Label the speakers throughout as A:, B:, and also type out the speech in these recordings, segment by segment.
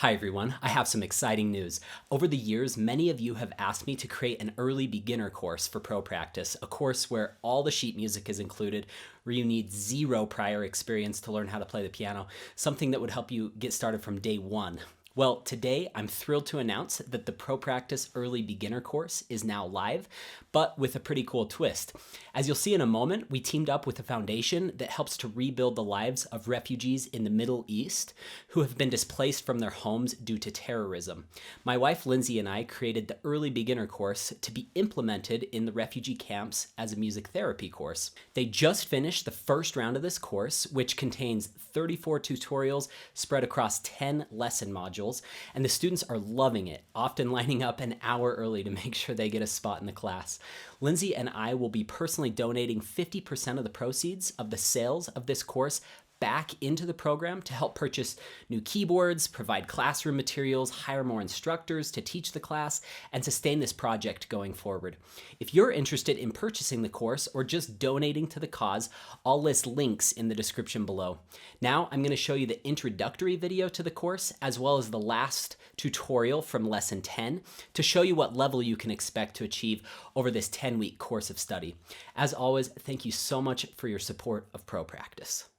A: Hi everyone, I have some exciting news. Over the years, many of you have asked me to create an early beginner course for Pro Practice, a course where all the sheet music is included, where you need zero prior experience to learn how to play the piano, something that would help you get started from day one. Well, today I'm thrilled to announce that the Pro Practice Early Beginner course is now live, but with a pretty cool twist. As you'll see in a moment, we teamed up with a foundation that helps to rebuild the lives of refugees in the Middle East who have been displaced from their homes due to terrorism. My wife Lindsay and I created the Early Beginner course to be implemented in the refugee camps as a music therapy course. They just finished the first round of this course, which contains 34 tutorials spread across 10 lesson modules. And the students are loving it, often lining up an hour early to make sure they get a spot in the class. Lindsay and I will be personally donating 50% of the proceeds of the sales of this course back into the program to help purchase new keyboards, provide classroom materials, hire more instructors to teach the class, and sustain this project going forward. If you're interested in purchasing the course or just donating to the cause, I'll list links in the description below. Now I'm going to show you the introductory video to the course as well as the last tutorial from lesson 10 to show you what level you can expect to achieve over this 10-week course of study. As always, thank you so much for your support of Pro Practice.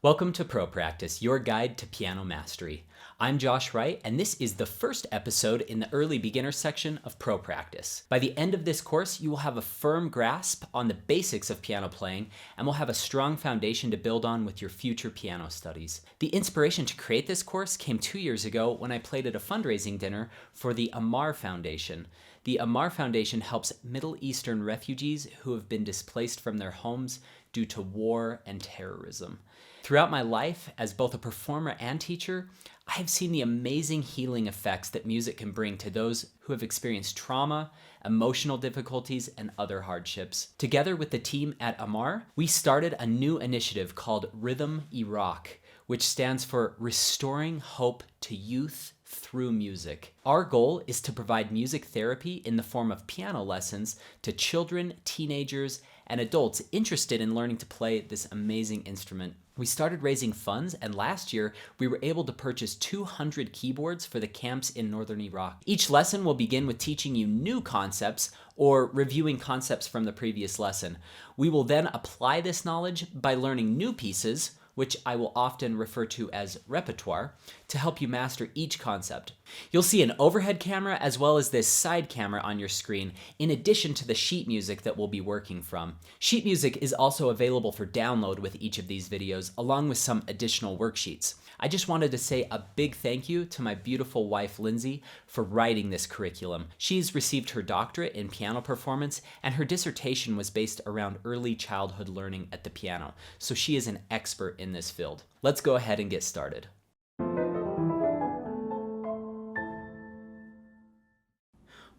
A: Welcome to Pro Practice, your guide to piano mastery. I'm Josh Wright, and this is the first episode in the early beginner section of Pro Practice. By the end of this course, you will have a firm grasp on the basics of piano playing and will have a strong foundation to build on with your future piano studies. The inspiration to create this course came 2 years ago when I played at a fundraising dinner for the Amar Foundation. The Amar Foundation helps Middle Eastern refugees who have been displaced from their homes due to war and terrorism. Throughout my life, as both a performer and teacher, I have seen the amazing healing effects that music can bring to those who have experienced trauma, emotional difficulties, and other hardships. Together with the team at Amar, we started a new initiative called Rhythm Iraq, which stands for Restoring Hope to Youth Through Music. Our goal is to provide music therapy in the form of piano lessons to children, teenagers, and adults interested in learning to play this amazing instrument. We started raising funds, and last year we were able to purchase 200 keyboards for the camps in northern Iraq. Each lesson will begin with teaching you new concepts or reviewing concepts from the previous lesson. We will then apply this knowledge by learning new pieces, which I will often refer to as repertoire, to help you master each concept. You'll see an overhead camera as well as this side camera on your screen, in addition to the sheet music that we'll be working from. Sheet music is also available for download with each of these videos, along with some additional worksheets. I just wanted to say a big thank you to my beautiful wife, Lindsay, for writing this curriculum. She's received her doctorate in piano performance, and her dissertation was based around early childhood learning at the piano, so she is an expert in this field. Let's go ahead and get started.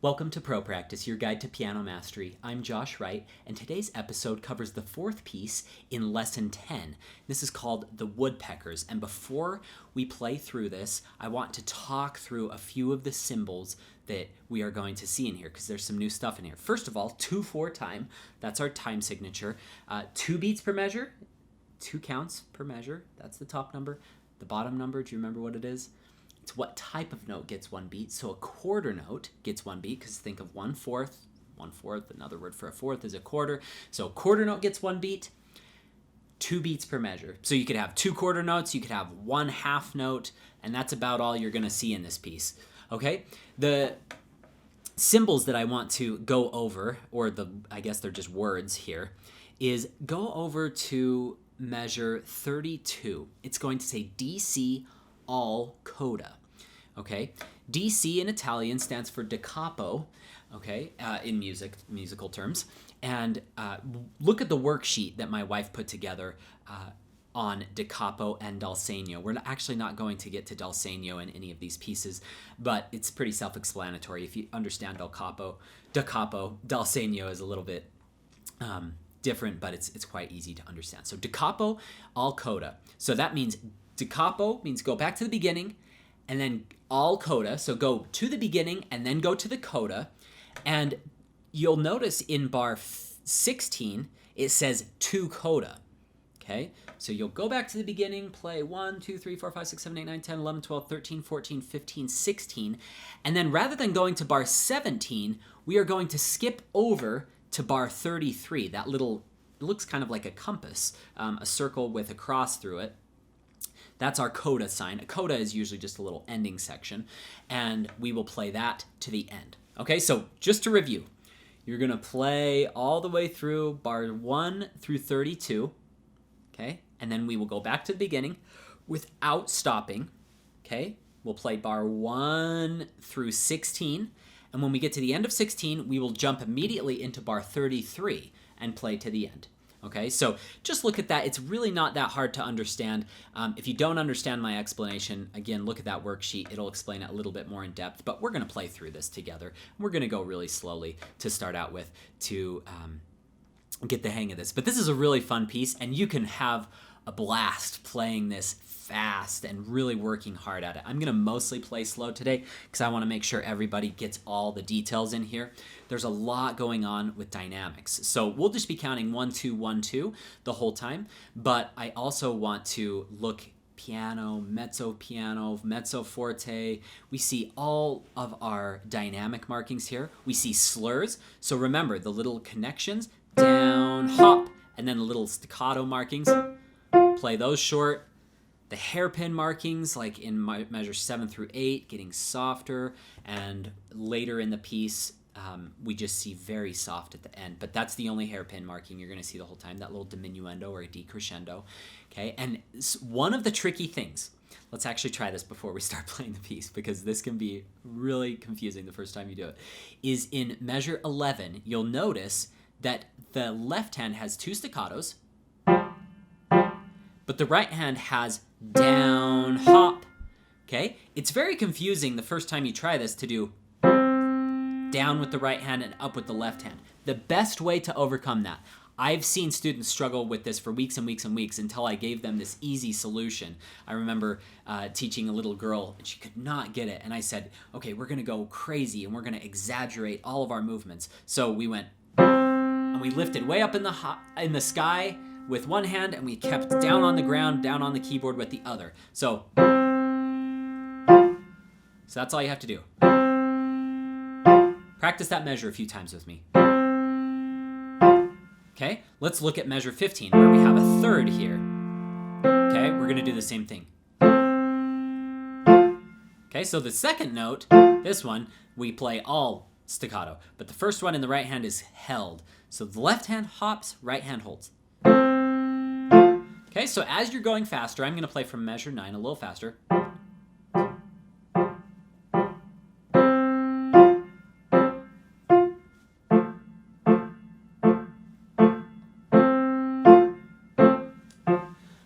A: Welcome to Pro Practice, your guide to piano mastery. I'm Josh Wright, and today's episode covers the fourth piece in Lesson 10. This is called The Woodpeckers, and before we play through this, I want to talk through a few of the symbols that we are going to see in here, because there's some new stuff in here. First of all, 2/4 time, that's our time signature. 2 beats per measure, 2 counts per measure, that's the top number. The bottom number, do you remember what it is? It's what type of note gets 1 beat. So a quarter note gets 1 beat, because think of 1/4. 1/4, another word for a fourth is a quarter. So a quarter note gets 1 beat, 2 beats per measure. So you could have 2 quarter notes, you could have 1 half note, and that's about all you're going to see in this piece. Okay? The symbols that I want to go over, or I guess they're just words here, is go over to measure 32. It's going to say DC all coda. Okay, DC in Italian stands for da capo, okay, in musical terms. And look at the worksheet that my wife put together on da capo and dal segno. We're actually not going to get to dal segno in any of these pieces, but it's pretty self-explanatory. If you understand da capo, dal segno is a little bit different, but it's quite easy to understand. So da capo all coda. So that means da capo means go back to the beginning, and then all coda, so go to the beginning and then go to the coda. And you'll notice in bar 16, it says to coda. Okay, so you'll go back to the beginning, play 1, 2, 3, 4, 5, 6, 7, 8, 9, 10, 11, 12, 13, 14, 15, 16. And then rather than going to bar 17, we are going to skip over to bar 33. That little, it looks kind of like a compass, a circle with a cross through it. That's our coda sign. A coda is usually just a little ending section, and we will play that to the end. Okay, so just to review, you're going to play all the way through bar 1 through 32. Okay, and then we will go back to the beginning without stopping. Okay, we'll play bar 1 through 16, and when we get to the end of 16, we will jump immediately into bar 33 and play to the end. Okay, so just look at that. It's really not that hard to understand. If you don't understand my explanation, again, look at that worksheet. It'll explain it a little bit more in depth, but we're going to play through this together. We're going to go really slowly to start out with to get the hang of this. But this is a really fun piece, and you can have a blast playing this fast and really working hard at it. I'm going to mostly play slow today because I want to make sure everybody gets all the details in here. There's a lot going on with dynamics. So we'll just be counting 1, 2, 1, 2 the whole time, but I also want to look piano, mezzo forte. We see all of our dynamic markings here. We see slurs. So remember the little connections, down, hop, and then the little staccato markings. Play those short. The hairpin markings, like in measure 7 through 8, getting softer, and later in the piece, we just see very soft at the end. But that's the only hairpin marking you're going to see the whole time, that little diminuendo or decrescendo. Okay, and one of the tricky things, let's actually try this before we start playing the piece, because this can be really confusing the first time you do it, is in measure 11, you'll notice that the left hand has 2 staccatos, but the right hand has down, hop. Okay? It's very confusing the first time you try this to do down with the right hand and up with the left hand. The best way to overcome that, I've seen students struggle with this for weeks and weeks and weeks until I gave them this easy solution. I remember teaching a little girl, and she could not get it. And I said, okay, we're going to go crazy, and we're going to exaggerate all of our movements. So we went, and we lifted way up in the sky with one hand, and we kept down on the ground, down on the keyboard with the other. So that's all you have to do. Practice that measure a few times with me. Okay, let's look at measure 15, where we have a third here. Okay, we're going to do the same thing. Okay, so the second note, this one, we play all staccato, but the first one in the right hand is held. So the left hand hops, right hand holds. Okay, so as you're going faster, I'm going to play from measure 9 a little faster.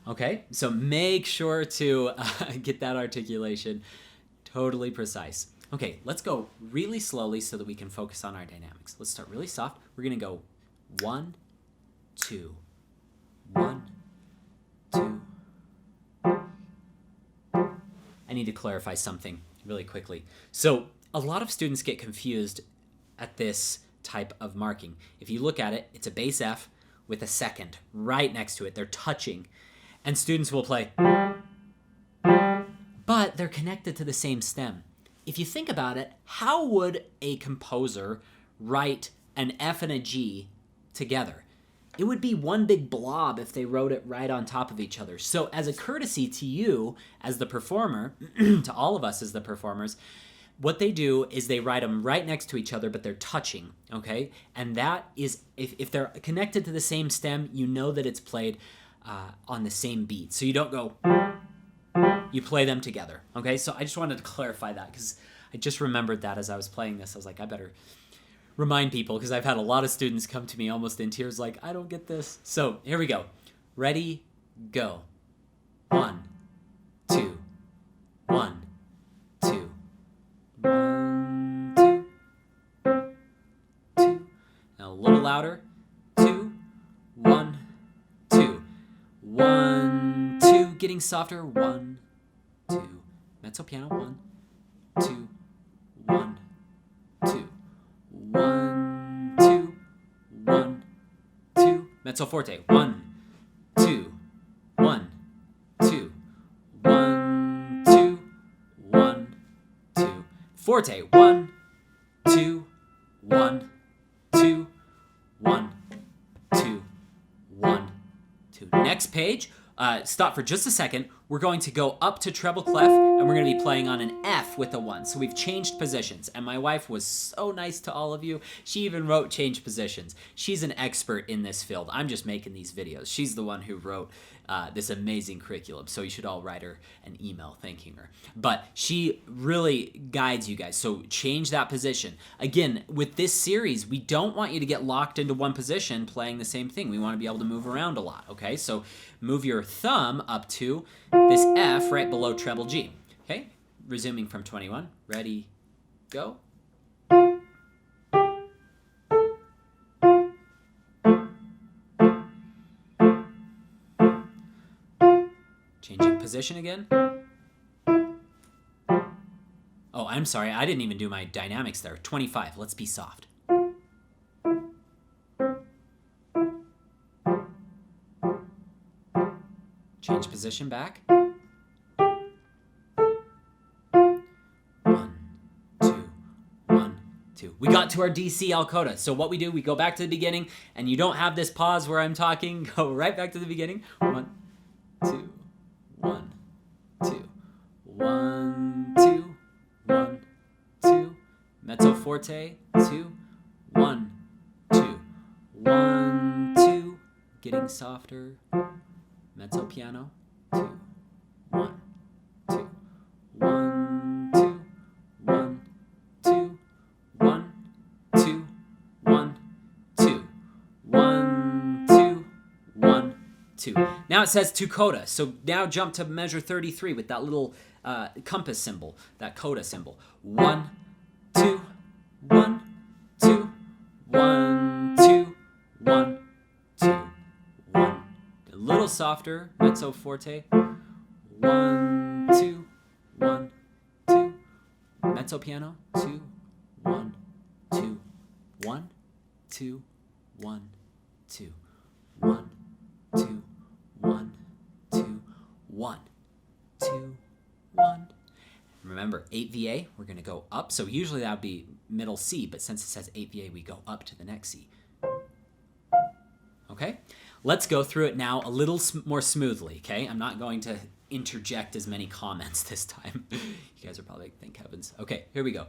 A: Okay, so make sure to get that articulation totally precise. Okay, let's go really slowly so that we can focus on our dynamics. Let's start really soft. We're going to go 1, 2, 1, 2. I need to clarify something really quickly. So a lot of students get confused at this type of marking. If you look at it, it's a bass F with a second right next to it. They're touching. And students will play, but they're connected to the same stem. If you think about it, how would a composer write an F and a G together? It would be one big blob if they wrote it right on top of each other. So as a courtesy to you as the performer, to all of us as the performers, what they do is they write them right next to each other, but they're touching, okay? And that is, if they're connected to the same stem, you know that it's played on the same beat. So you don't go, you play them together, okay? So I just wanted to clarify that because I just remembered that as I was playing this. I was like, I better remind people because I've had a lot of students come to me almost in tears like, I don't get this. So here we go. Ready, go. 1, 2, 1, 2. 1, 2, 2. Now a little louder. 2, 1, 2. 1, 2. Getting softer. 1, 2. Mezzo piano. 1, 2, 1, 2. 1, 2, 1, 2. Mezzo forte. 1, 2, forte. 1, 2, 1, 2, 1, 2, 1, 2. Next page. Stop for just a second. We're going to go up to treble clef, and we're going to be playing on an F with a 1. So we've changed positions, and my wife was so nice to all of you. She even wrote change positions. She's an expert in this field. I'm just making these videos. She's the one who wrote this amazing curriculum, so you should all write her an email thanking her. But she really guides you guys, so change that position. Again, with this series, we don't want you to get locked into one position playing the same thing. We want to be able to move around a lot, okay? So move your thumb up to this F right below treble G, okay? Resuming from 21. Ready, go. Changing position again. Oh, I'm sorry. I didn't even do my dynamics there. 25. Let's be soft. Change position back. 1, 2, 1, 2. We got to our DC al coda. So what we do, we go back to the beginning, and you don't have this pause where I'm talking. Go right back to the beginning. 1, 2, 1, 2, 1, 2, 1, 2. Mezzo forte. 2, 1, 2, 1, 2. Getting softer. Mezzo piano. 2, 1, 2, 1, 2, 1, 2, 1, 2, 1, 2, 1, 2, 1, 2. Now it says to coda. So now jump to measure 33 with that little compass symbol, that coda symbol. 1, 2, 1, 2, 1, 2, 1, 2, 1. A little softer, mezzo forte. 1, 2, 1, 2. Mezzo piano. 2, 1, 2, 1, 2, 1, 2, 1, 2, 1, 2, 1, 2, 1. Remember, 8 VA, we're going to go up. So usually that would be middle C, but since it says 8 VA, we go up to the next C. Okay? Let's go through it now a little more smoothly, okay? I'm not going to interject as many comments this time. You guys are probably like, thank heavens. Okay, here we go.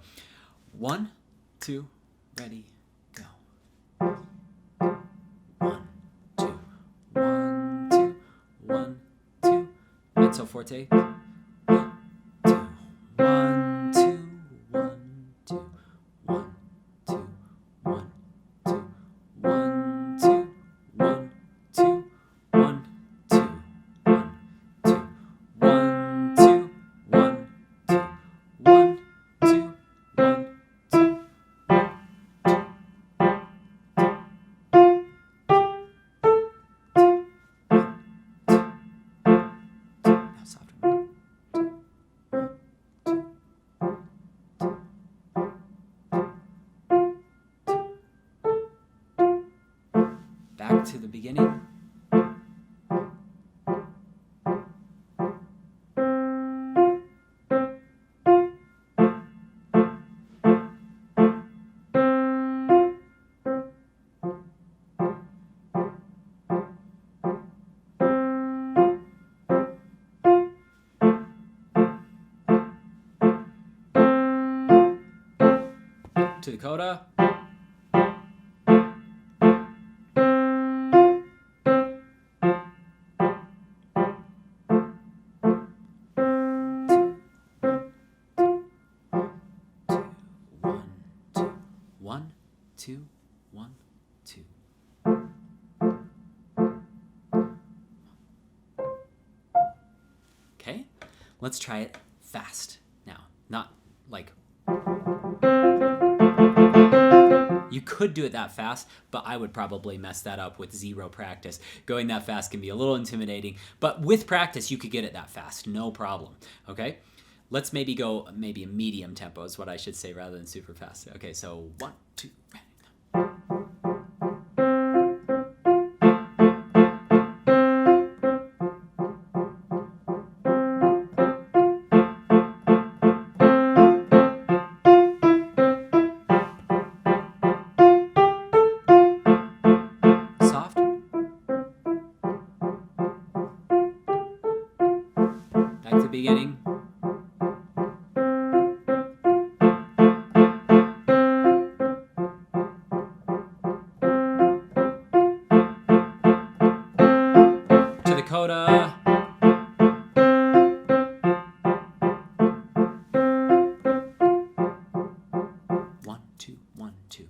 A: 1, 2, ready, go. 1, 2, 1, 2, 1, 2. Mezzo forte. 1, 2, 1, 2, 1, 2, 1, 2, 1, 2, 1, 2, 1, 2, 1, 2, 1, 2, 1, 2, 1, 2, 1, 2, 1, 2. Now softer. Back to the beginning. To the coda. One, two, one, two. Okay, let's try it fast now. Not like... You could do it that fast, but I would probably mess that up with 0 practice. Going that fast can be a little intimidating, but with practice, you could get it that fast, no problem, okay? Let's maybe go a medium tempo is what I should say rather than super fast. Okay, so 1, 2, ready. Back to the beginning. To the coda. One, two, one, two.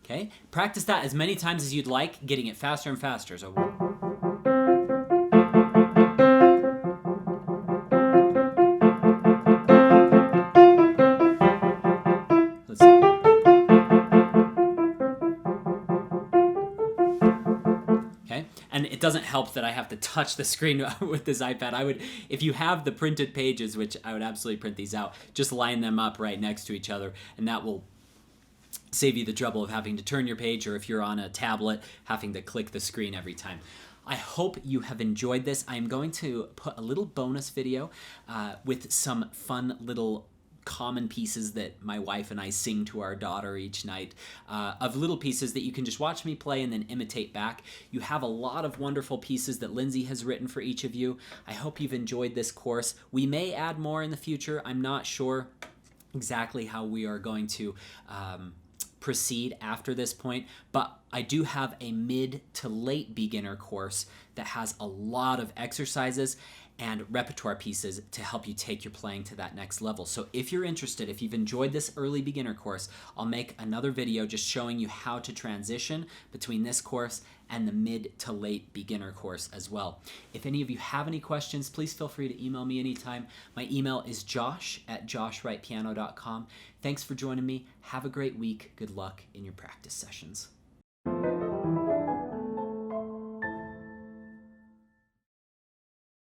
A: Okay, practice that as many times as you'd like, getting it faster and faster. So. Let's see. Okay, and it doesn't help that I have to touch the screen with this iPad. If you have the printed pages, which I would absolutely print these out, just line them up right next to each other, and that will save you the trouble of having to turn your page, or if you're on a tablet, having to click the screen every time. I hope you have enjoyed this. I'm going to put a little bonus video with some fun little common pieces that my wife and I sing to our daughter each night, of little pieces that you can just watch me play and then imitate back. You have a lot of wonderful pieces that Lindsay has written for each of you. I hope you've enjoyed this course. We may add more in the future. I'm not sure exactly how we are going to proceed after this point, but I do have a mid to late beginner course that has a lot of exercises and repertoire pieces to help you take your playing to that next level. So if you're interested, if you've enjoyed this early beginner course, I'll make another video just showing you how to transition between this course and the mid to late beginner course as well. If any of you have any questions, please feel free to email me anytime. My email is josh@joshwrightpiano.com. Thanks for joining me. Have a great week. Good luck in your practice sessions.